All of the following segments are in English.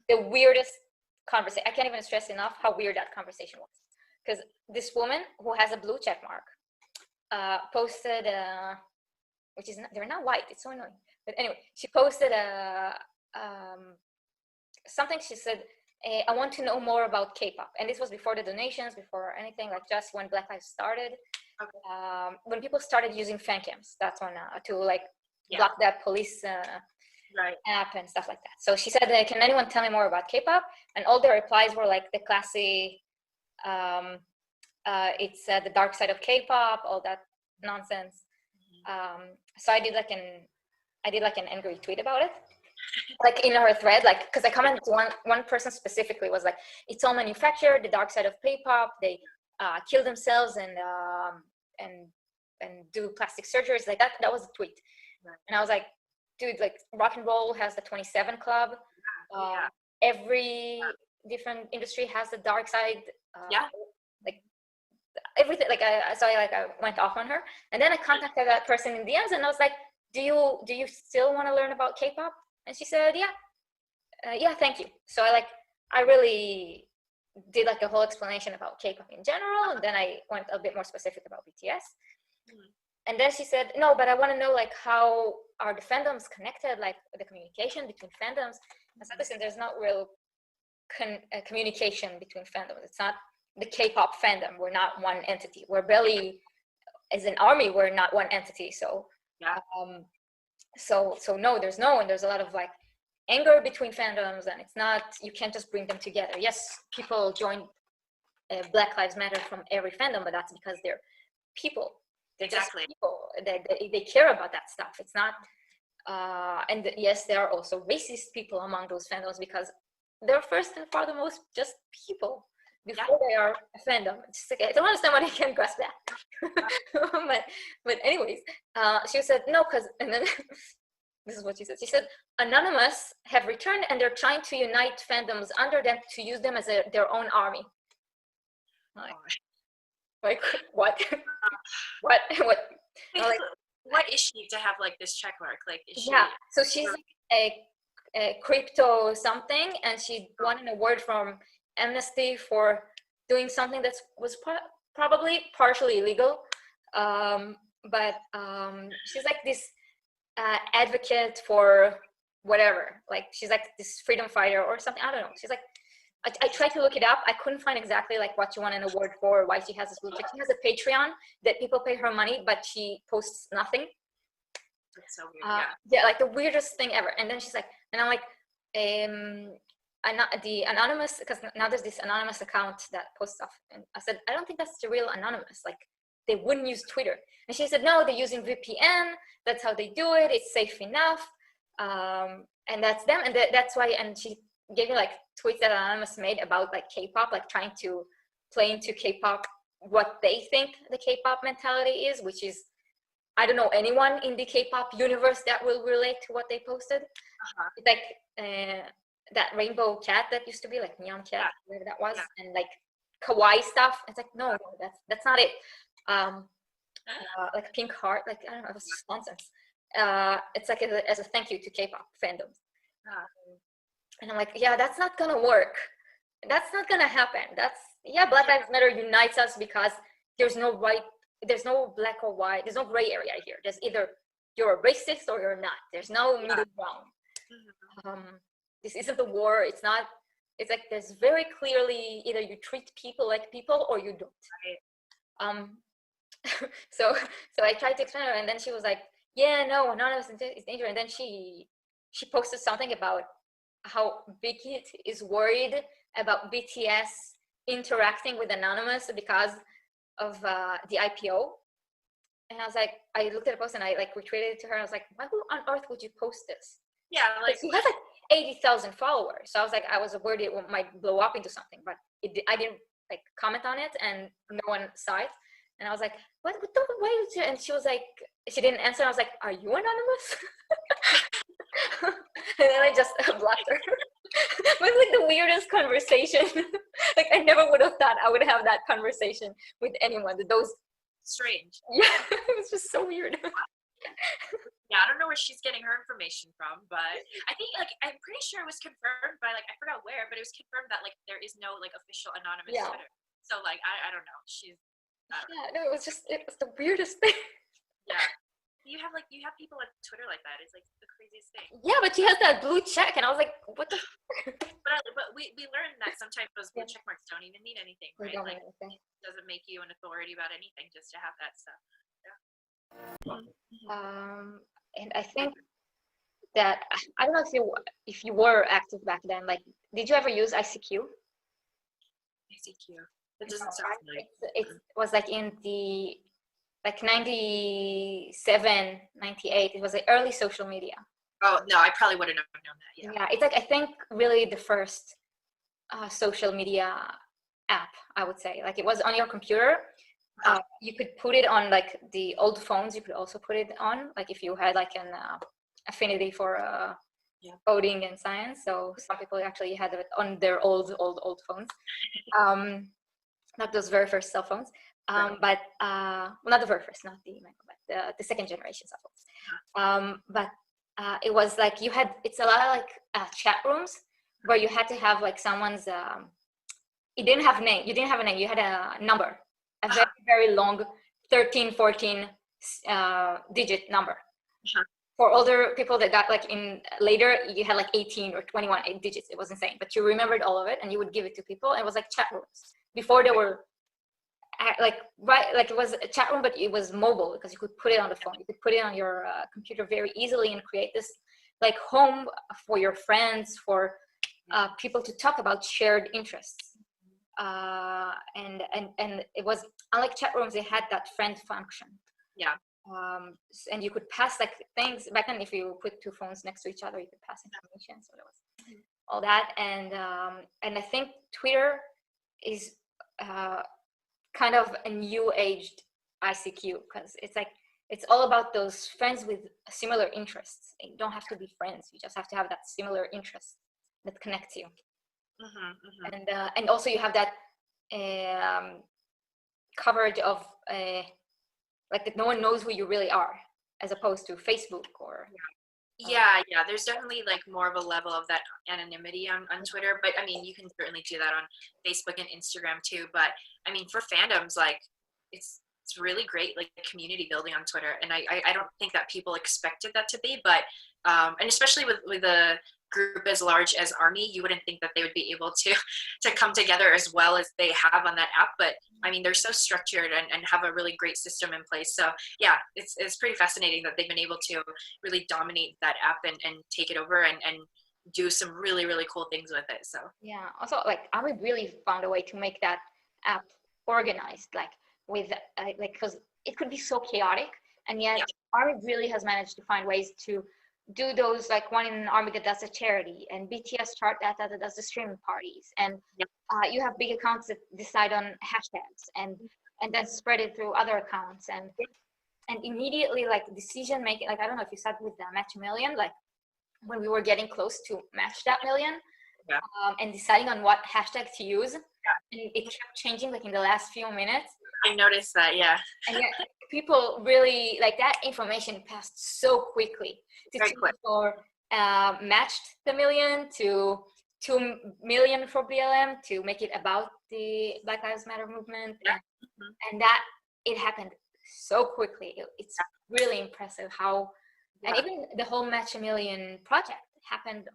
the weirdest conversation. I can't even stress enough how weird that conversation was. Because this woman who has a blue check mark posted, which is not, they're not white. It's so annoying. But anyway, she posted something. She said, I want to know more about K-pop. And this was before the donations, before anything, like just when Black Lives started. Okay. When people started using fan cams, that's when to like block that police app and stuff like that. So she said, can anyone tell me more about K-pop? And all the replies were like the classy, it's the dark side of K-pop, all that nonsense. So I did like an angry tweet about it, like in her thread, like, because I commented to one person specifically was like, it's all manufactured, the dark side of K-pop, they kill themselves and do plastic surgeries, like that was the tweet. And I was like, dude, like rock and roll has the 27 Club. Every different industry has the dark side. Like everything. Like I went off on her, and then I contacted that person in DMs, and I was like, do you still want to learn about K-pop? And she said, yeah, thank you. So I really did like a whole explanation about K-pop in general, and then I went a bit more specific about BTS. And then she said, no, but I want to know like how are the fandoms connected, like the communication between fandoms. I said, listen, there's not real communication between fandoms. It's not the K-pop fandom. We're not one entity. We're barely, as an army, we're not one entity. So, so no, there's a lot of like anger between fandoms, and it's not, you can't just bring them together. Yes, people join Black Lives Matter from every fandom, but that's because they're people. They're just people. They care about that stuff. It's not, and yes, there are also racist people among those fandoms because they're first and foremost just people before they are a fandom. It's like, I don't understand why they can't grasp that. but anyways, she said no, because, and then this is what she said. She said, Anonymous have returned and they're trying to unite fandoms under them to use them as their own army. Like what? what? Like, what is she to have like this check mark? Like, is she? So she's like a crypto something, and she won an award from Amnesty for doing something that was probably partially illegal. But she's like this advocate for whatever. Like she's like this freedom fighter or something. I don't know. She's like, I tried to look it up. I couldn't find exactly like what she won an award for, why she has this blue check. She has a Patreon that people pay her money, but she posts nothing. That's so weird. Like the weirdest thing ever. And then she's like, and I'm like, the anonymous, because now there's this anonymous account that posts stuff. And I said, I don't think that's the real anonymous. Like they wouldn't use Twitter. And she said, no, they're using VPN. That's how they do it. It's safe enough. And that's them. And that's why, and she gave me like tweets that Anonymous made about like K-pop, like trying to play into K-pop what they think the K-pop mentality is, which is, I don't know anyone in the K-pop universe that will relate to what they posted. It's like that rainbow cat that used to be like neon cat, whatever that was, and like kawaii stuff. It's like, no, that's not it. Like a pink heart, like I don't know, it's just nonsense. It's like as a thank you to K-pop fandoms. And I'm like, yeah, that's not gonna work. That's not gonna happen. Black Lives Matter unites us because there's no black or white, there's no gray area here. There's either you're a racist or you're not. There's no middle ground. This isn't a war. It's not, it's like there's very clearly either you treat people like people or you don't. So I tried to explain to her, and then she was like, yeah, no, Anonymous is dangerous. And then she posted something about how Big Hit is worried about BTS interacting with Anonymous because of the IPO. And I was like, I looked at the post and I like retweeted it to her. I was like, why on earth would you post this? Yeah, like she has like 80,000 followers. So I was like, I was worried it might blow up into something, but I didn't like comment on it, and no one saw it. And I was like, why would you? And she was like, she didn't answer. I was like, are you Anonymous? And then I just blocked her. It was like the weirdest conversation. Like I never would have thought I would have that conversation with anyone. Those strange. Yeah, it was just so weird. Yeah, I don't know where she's getting her information from, but I think like I'm pretty sure it was confirmed by like I forgot where, but it was confirmed that like there is no like official anonymous Yeah. Twitter. So like I don't know. I don't know. Yeah, no, it was the weirdest thing. Yeah. You have people on Twitter like that. It's like the craziest thing. Yeah, but she has that blue check, and I was like, what the? But we learned that sometimes those blue Yeah. check marks don't even mean anything, They right? don't Like mean anything. it doesn't make you an authority about anything just to have that stuff. Yeah. And I think that I don't know if you were active back then. Like, did you ever use ICQ? ICQ. That doesn't sound familiar. It was like in the like 97, 98. It was the early social media. Oh no, I probably wouldn't have known that. Yeah. Yeah, it's like I think really the first social media app, I would say. Like it was on your computer. You could put it on like the old phones. You could also put it on like if you had like an affinity for coding and science. So some people actually had it on their old phones. Not those very first cell phones. But well, not the very first, not the micro, but the second generation cell phones. But it was like it's a lot of like chat rooms where you had to have like someone's it didn't have a name, you had a number, a very very long 13 14 digit number. For older people that got like in later, you had like 18 or 21 digits. It was insane, but you remembered all of it and you would give it to people. It was like chat rooms before there were like it was a chat room, but it was mobile because you could put it on the phone, you could put it on your computer very easily and create this like home for your friends, for people to talk about shared interests. And it was unlike chat rooms, they had that friend function. Yeah. And you could pass like things back then. If you put two phones next to each other, you could pass information. So there was all that, and I think Twitter is kind of a new aged ICQ because it's like it's all about those friends with similar interests. You don't have to be friends; you just have to have that similar interest that connects you. And also you have that coverage of like that no one knows who you really are, as opposed to Facebook or yeah, there's definitely like more of a level of that anonymity on Twitter, but I mean you can certainly do that on Facebook and Instagram too. But I mean for fandoms, like it's really great like community building on Twitter, and I don't think that people expected that to be, but and especially with a group as large as Army, you wouldn't think that they would be able to come together as well as they have on that app. But I mean they're so structured and have a really great system in place. So yeah, it's pretty fascinating that they've been able to really dominate that app and take it over and do some really really cool things with it. So yeah, also like Army really found a way to make that app organized, like with like because it could be so chaotic, and yet Army really has managed to find ways to do those, like one in Army that does a charity, and BTS Chart Data that does the streaming parties, and you have big accounts that decide on hashtags and then spread it through other accounts, and immediately like decision making, like I don't know if you said with the Match Million, like when we were getting close to match that million, and deciding on what hashtag to use, and it kept changing like in the last few minutes. I noticed that, and yet people really like that information passed so quickly to for matched the million to 2 million for BLM to make it about the Black Lives Matter movement, and that it happened so quickly. It's really impressive how, and even the whole Match a Million project happened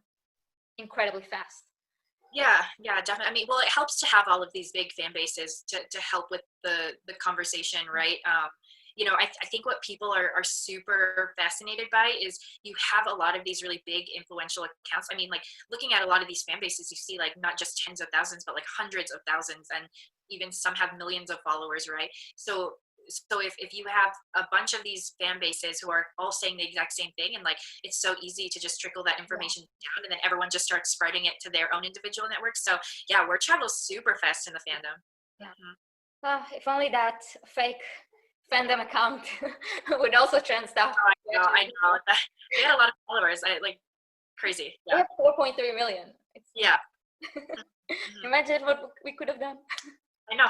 incredibly fast. Yeah, definitely. I mean, well, it helps to have all of these big fan bases to help with the conversation, right? You know, I think what people are super fascinated by is you have a lot of these really big influential accounts. I mean, like looking at a lot of these fan bases, you see like not just tens of thousands, but like hundreds of thousands, and even some have millions of followers, right? So if you have a bunch of these fan bases who are all saying the exact same thing, and like it's so easy to just trickle that information down, and then everyone just starts spreading it to their own individual networks. So yeah, word travels super fast in the fandom. If only that fake fandom account would also trend stuff. I know. They had a lot of followers. Like crazy. They have 4.3 million. Imagine what we could have done. I know,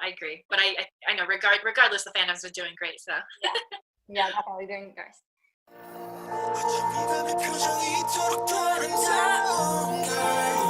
I agree. But I know regardless the fandoms are doing great, so yeah, definitely doing great. 어쩜 네가 내 표정이 이토록 아름다운 걸